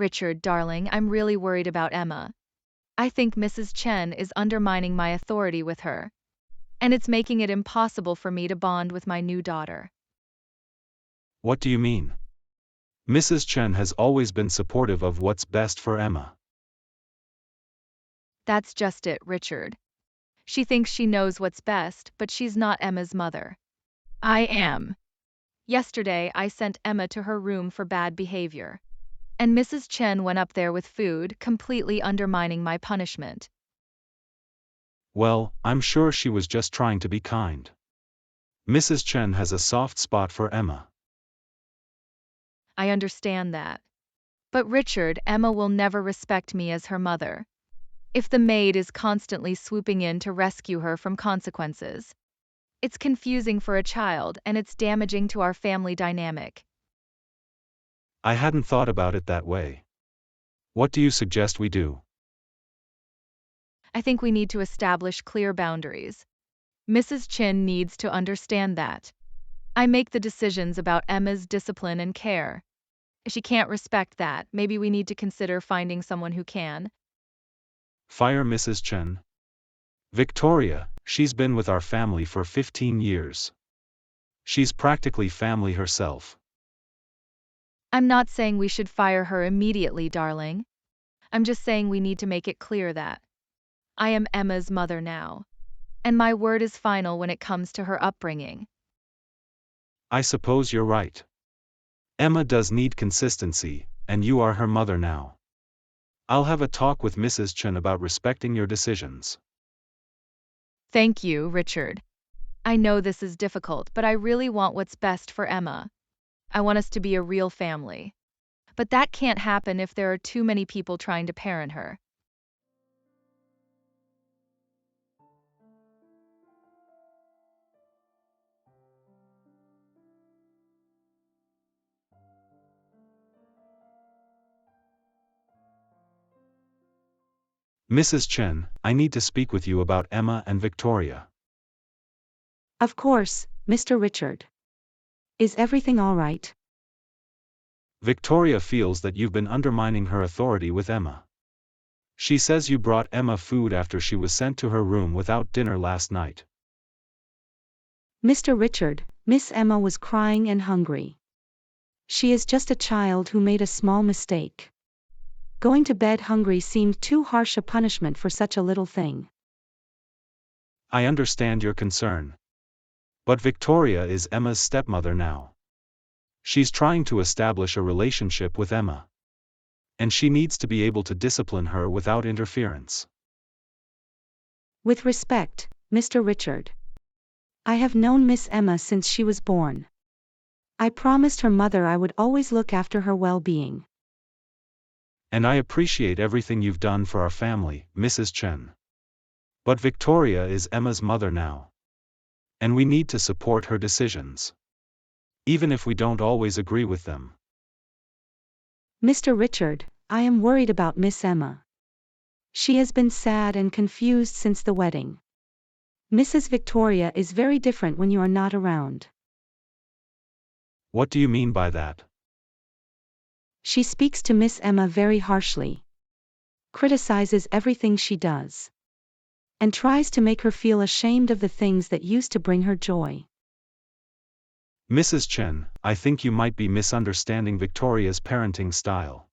Richard, darling, I'm really worried about Emma. I think Mrs. Chen is undermining my authority with her, and it's making it impossible for me to bond with my new daughter. What do you mean? Mrs. Chen has always been supportive of what's best for Emma. That's just it, Richard. She thinks she knows what's best, but she's not Emma's mother. I am. Yesterday, I sent Emma to her room for bad behavior, and Mrs. Chen went up there with food, completely undermining my punishment. Well, I'm sure she was just trying to be kind. Mrs. Chen has a soft spot for Emma. I understand that. But Richard, Emma will never respect me as her mother. If the maid is constantly swooping in to rescue her from consequences, it's confusing for a child and it's damaging to our family dynamic. I hadn't thought about it that way. What do you suggest we do? I think we need to establish clear boundaries. Mrs. Chin needs to understand that. I make the decisions about Emma's discipline and care. If she can't respect that, maybe we need to consider finding someone who can. Fire Mrs. Chen. Victoria, she's been with our family for 15 years. She's practically family herself. I'm not saying we should fire her immediately, darling. I'm just saying we need to make it clear that I am Emma's mother now, and my word is final when it comes to her upbringing. I suppose you're right. Emma does need consistency, and you are her mother now. I'll have a talk with Mrs. Chen about respecting your decisions. Thank you, Richard. I know this is difficult, but I really want what's best for Emma. I want us to be a real family. But that can't happen if there are too many people trying to parent her. Mrs. Chen, I need to speak with you about Emma and Victoria. Of course, Mr. Richard. Is everything all right? Victoria feels that you've been undermining her authority with Emma. She says you brought Emma food after she was sent to her room without dinner last night. Mr. Richard, Miss Emma was crying and hungry. She is just a child who made a small mistake. Going to bed hungry seemed too harsh a punishment for such a little thing. I understand your concern. But Victoria is Emma's stepmother now. She's trying to establish a relationship with Emma. And she needs to be able to discipline her without interference. With respect, Mr. Richard. I have known Miss Emma since she was born. I promised her mother I would always look after her well-being. And I appreciate everything you've done for our family, Mrs. Chen. But Victoria is Emma's mother now. And we need to support her decisions. Even if we don't always agree with them. Mr. Richard, I am worried about Miss Emma. She has been sad and confused since the wedding. Mrs. Victoria is very different when you are not around. What do you mean by that? She speaks to Miss Emma very harshly. Criticizes everything she does. And tries to make her feel ashamed of the things that used to bring her joy. Mrs. Chen, I think you might be misunderstanding Victoria's parenting style.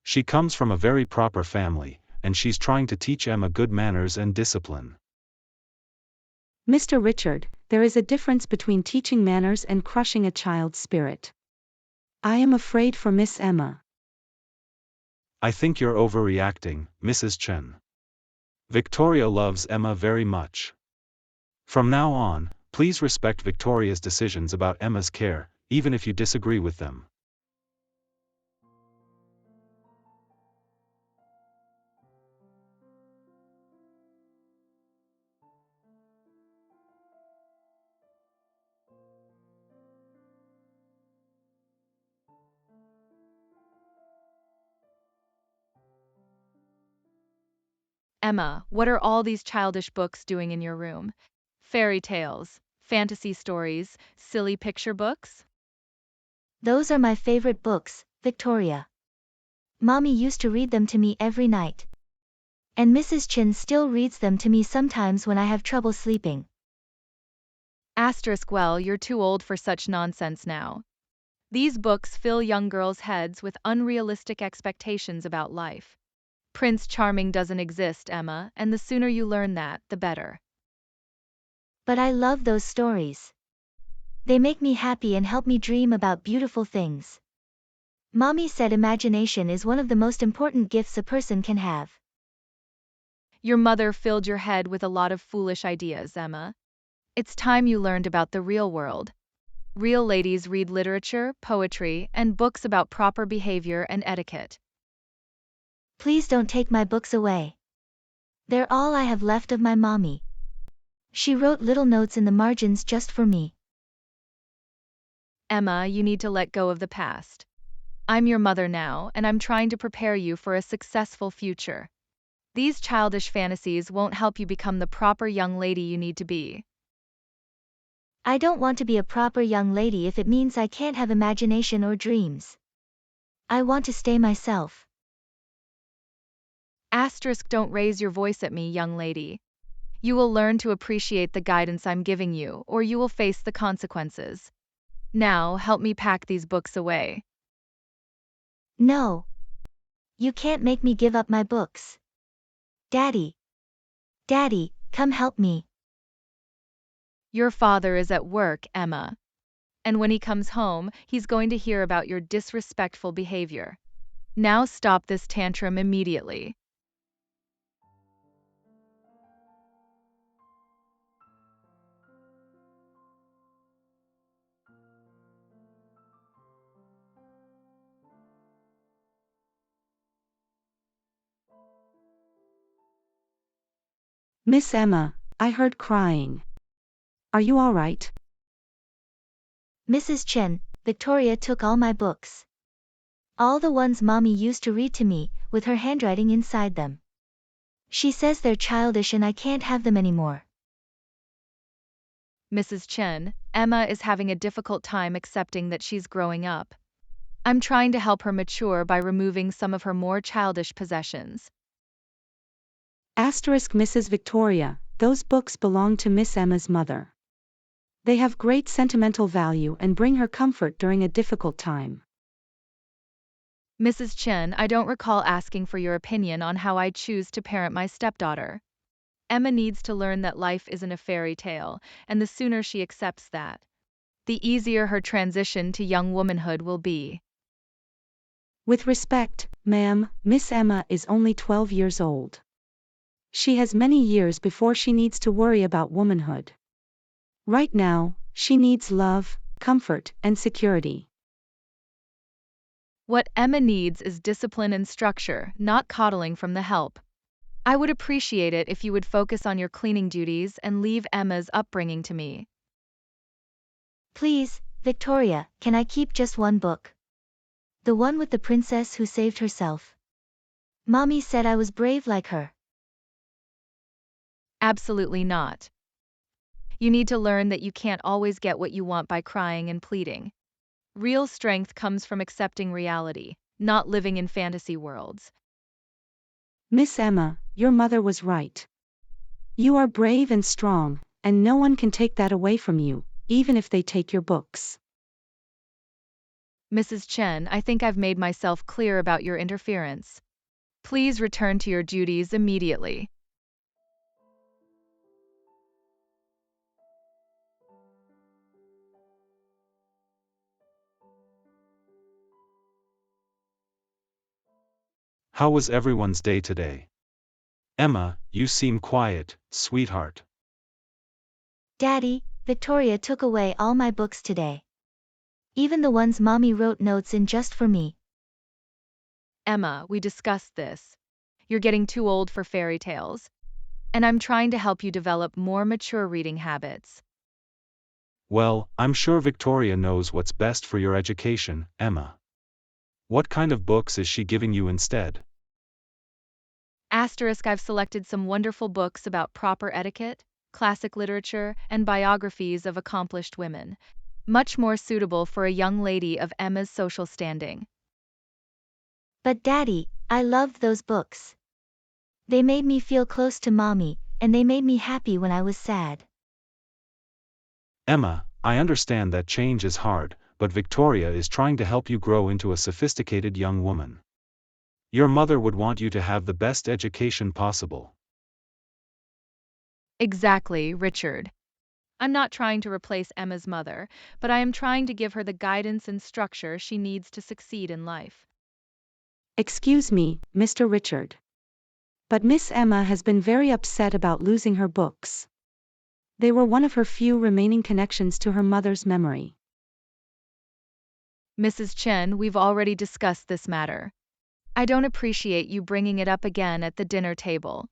She comes from a very proper family, and she's trying to teach Emma good manners and discipline. Mr. Richard, there is a difference between teaching manners and crushing a child's spirit. I am afraid for Miss Emma. I think you're overreacting, Mrs. Chen. Victoria loves Emma very much. From now on, please respect Victoria's decisions about Emma's care, even if you disagree with them. Emma, what are all these childish books doing in your room? Fairy tales, fantasy stories, silly picture books? Those are my favorite books, Victoria. Mommy used to read them to me every night. And Mrs. Chen still reads them to me sometimes when I have trouble sleeping. Asterisk well, you're too old for such nonsense now. These books fill young girls' heads with unrealistic expectations about life. Prince Charming doesn't exist, Emma, and the sooner you learn that, the better. But I love those stories. They make me happy and help me dream about beautiful things. Mommy said imagination is one of the most important gifts a person can have. Your mother filled your head with a lot of foolish ideas, Emma. It's time you learned about the real world. Real ladies read literature, poetry, and books about proper behavior and etiquette. Please don't take my books away. They're all I have left of my mommy. She wrote little notes in the margins just for me. Emma, you need to let go of the past. I'm your mother now, and I'm trying to prepare you for a successful future. These childish fantasies won't help you become the proper young lady you need to be. I don't want to be a proper young lady if it means I can't have imagination or dreams. I want to stay myself. Asterisk, don't raise your voice at me, young lady. You will learn to appreciate the guidance I'm giving you, or you will face the consequences. Now, help me pack these books away. No. You can't make me give up my books. Daddy. Daddy, come help me. Your father is at work, Emma. And when he comes home, he's going to hear about your disrespectful behavior. Now stop this tantrum immediately. Miss Emma, I heard crying. Are you all right? Mrs. Chen, Victoria took all my books. All the ones Mommy used to read to me, with her handwriting inside them. She says they're childish and I can't have them anymore. Mrs. Chen, Emma is having a difficult time accepting that she's growing up. I'm trying to help her mature by removing some of her more childish possessions. Asterisk Mrs. Victoria, those books belong to Miss Emma's mother. They have great sentimental value and bring her comfort during a difficult time. Mrs. Chen, I don't recall asking for your opinion on how I choose to parent my stepdaughter. Emma needs to learn that life isn't a fairy tale, and the sooner she accepts that, the easier her transition to young womanhood will be. With respect, ma'am, Miss Emma is only 12 years old. She has many years before she needs to worry about womanhood. Right now, she needs love, comfort, and security. What Emma needs is discipline and structure, not coddling from the help. I would appreciate it if you would focus on your cleaning duties and leave Emma's upbringing to me. Please, Victoria, can I keep just one book? The one with the princess who saved herself. Mommy said I was brave like her. Absolutely not. You need to learn that you can't always get what you want by crying and pleading. Real strength comes from accepting reality, not living in fantasy worlds. Miss Emma, your mother was right. You are brave and strong, and no one can take that away from you, even if they take your books. Mrs. Chen, I think I've made myself clear about your interference. Please return to your duties immediately. How was everyone's day today? Emma, you seem quiet, sweetheart. Daddy, Victoria took away all my books today. Even the ones Mommy wrote notes in just for me. Emma, we discussed this. You're getting too old for fairy tales. And I'm trying to help you develop more mature reading habits. Well, I'm sure Victoria knows what's best for your education, Emma. What kind of books is she giving you instead? Asterisk, I've selected some wonderful books about proper etiquette, classic literature, and biographies of accomplished women. Much more suitable for a young lady of Emma's social standing. But Daddy, I loved those books. They made me feel close to Mommy, and they made me happy when I was sad. Emma, I understand that change is hard, but Victoria is trying to help you grow into a sophisticated young woman. Your mother would want you to have the best education possible. Exactly, Richard. I'm not trying to replace Emma's mother, but I am trying to give her the guidance and structure she needs to succeed in life. Excuse me, Mr. Richard. But Miss Emma has been very upset about losing her books. They were one of her few remaining connections to her mother's memory. Mrs. Chen, we've already discussed this matter. I don't appreciate you bringing it up again at the dinner table.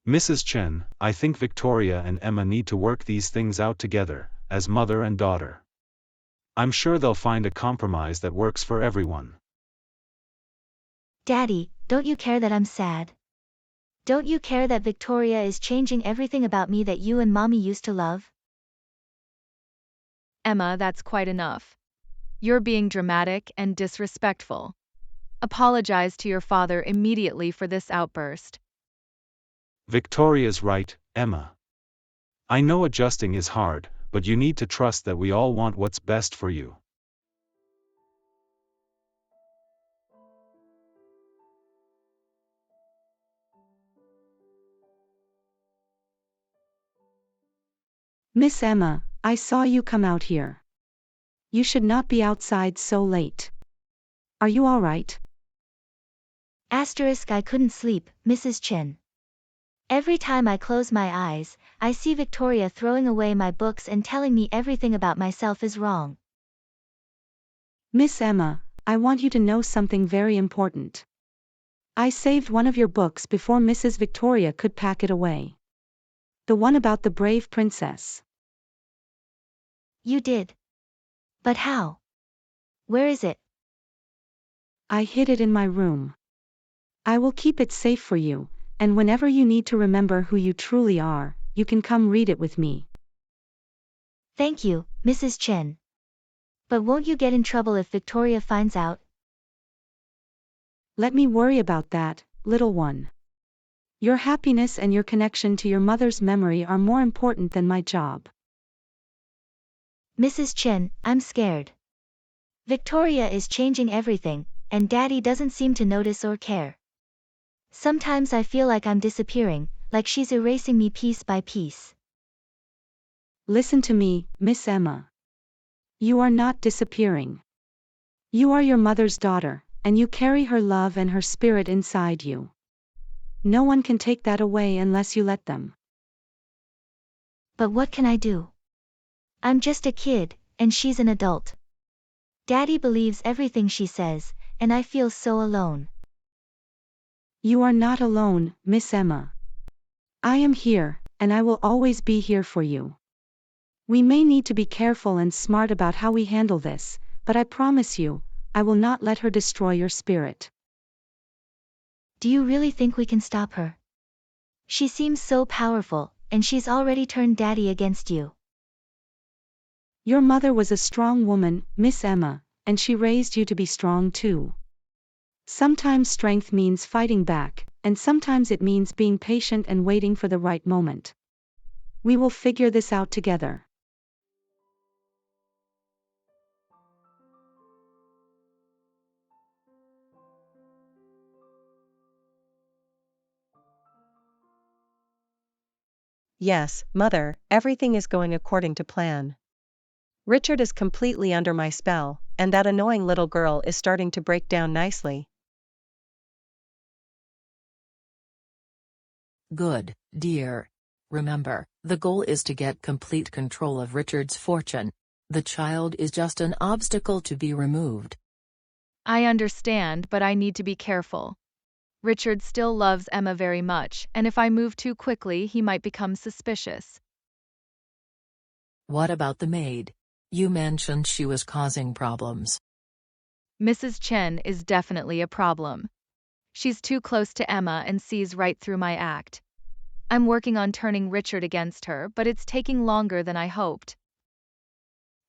Mrs. Chen, I think Victoria and Emma need to work these things out together, as mother and daughter. I'm sure they'll find a compromise that works for everyone. Daddy, don't you care that I'm sad? Don't you care that Victoria is changing everything about me that you and Mommy used to love? Emma, that's quite enough. You're being dramatic and disrespectful. Apologize to your father immediately for this outburst. Victoria's right, Emma. I know adjusting is hard, but you need to trust that we all want what's best for you. Miss Emma, I saw you come out here. You should not be outside so late. Are you all right? Asterisk I couldn't sleep, Mrs. Chen. Every time I close my eyes, I see Victoria throwing away my books and telling me everything about myself is wrong. Miss Emma, I want you to know something very important. I saved one of your books before Mrs. Victoria could pack it away. The one about the brave princess. You did. But how? Where is it? I hid it in my room. I will keep it safe for you, and whenever you need to remember who you truly are, you can come read it with me. Thank you, Mrs. Chen. But won't you get in trouble if Victoria finds out? Let me worry about that, little one. Your happiness and your connection to your mother's memory are more important than my job. Mrs. Chen, I'm scared. Victoria is changing everything, and Daddy doesn't seem to notice or care. Sometimes I feel like I'm disappearing, like she's erasing me piece by piece. Listen to me, Miss Emma. You are not disappearing. You are your mother's daughter, and you carry her love and her spirit inside you. No one can take that away unless you let them. But what can I do? I'm just a kid, and she's an adult. Daddy believes everything she says, and I feel so alone. You are not alone, Miss Emma. I am here, and I will always be here for you. We may need to be careful and smart about how we handle this, but I promise you, I will not let her destroy your spirit. Do you really think we can stop her? She seems so powerful, and she's already turned Daddy against you. Your mother was a strong woman, Miss Emma, and she raised you to be strong too. Sometimes strength means fighting back, and sometimes it means being patient and waiting for the right moment. We will figure this out together. Yes, Mother, everything is going according to plan. Richard is completely under my spell, and that annoying little girl is starting to break down nicely. Good, dear. Remember, the goal is to get complete control of Richard's fortune. The child is just an obstacle to be removed. I understand, but I need to be careful. Richard still loves Emma very much, and if I move too quickly, he might become suspicious. What about the maid? You mentioned she was causing problems. Mrs. Chen is definitely a problem. She's too close to Emma and sees right through my act. I'm working on turning Richard against her, but it's taking longer than I hoped.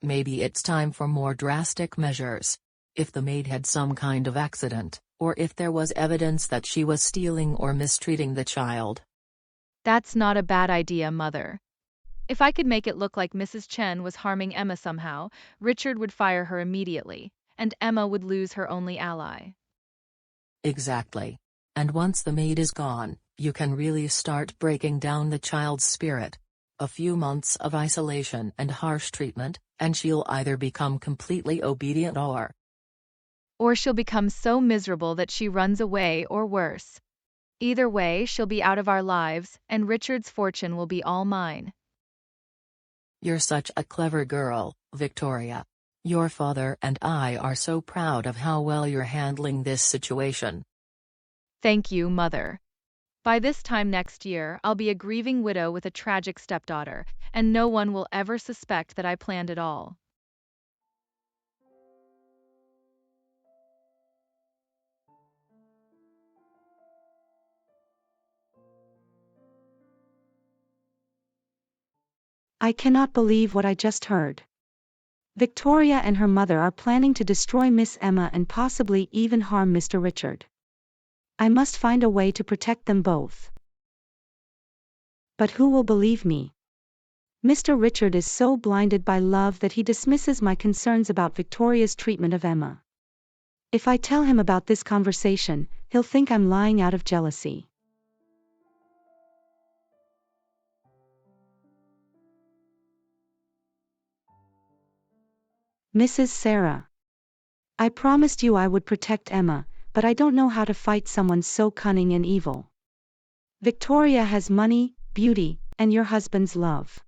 Maybe it's time for more drastic measures. If the maid had some kind of accident, or if there was evidence that she was stealing or mistreating the child. That's not a bad idea, Mother. If I could make it look like Mrs. Chen was harming Emma somehow, Richard would fire her immediately, and Emma would lose her only ally. Exactly. And once the maid is gone, you can really start breaking down the child's spirit. A few months of isolation and harsh treatment, and she'll either become completely obedient Or she'll become so miserable that she runs away or worse. Either way, she'll be out of our lives, and Richard's fortune will be all mine. You're such a clever girl, Victoria. Your father and I are so proud of how well you're handling this situation. Thank you, Mother. By this time next year, I'll be a grieving widow with a tragic stepdaughter, and no one will ever suspect that I planned it all. I cannot believe what I just heard. Victoria and her mother are planning to destroy Miss Emma and possibly even harm Mr. Richard. I must find a way to protect them both. But who will believe me? Mr. Richard is so blinded by love that he dismisses my concerns about Victoria's treatment of Emma. If I tell him about this conversation, he'll think I'm lying out of jealousy. Mrs. Sarah. I promised you I would protect Emma, but I don't know how to fight someone so cunning and evil. Victoria has money, beauty, and your husband's love.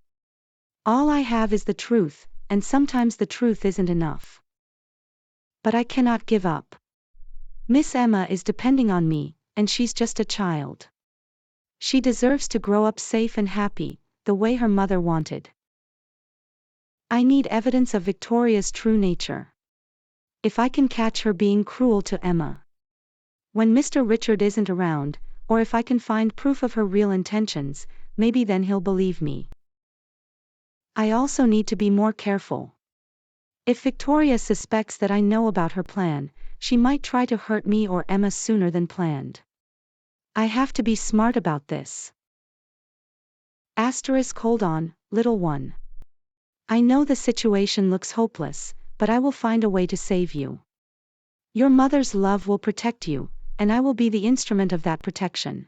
All I have is the truth, and sometimes the truth isn't enough. But I cannot give up. Miss Emma is depending on me, and she's just a child. She deserves to grow up safe and happy, the way her mother wanted. I need evidence of Victoria's true nature. If I can catch her being cruel to Emma when Mr. Richard isn't around, or if I can find proof of her real intentions, maybe then he'll believe me. I also need to be more careful. If Victoria suspects that I know about her plan, she might try to hurt me or Emma sooner than planned. I have to be smart about this. Hold on, little one. I know the situation looks hopeless, but I will find a way to save you. Your mother's love will protect you, and I will be the instrument of that protection.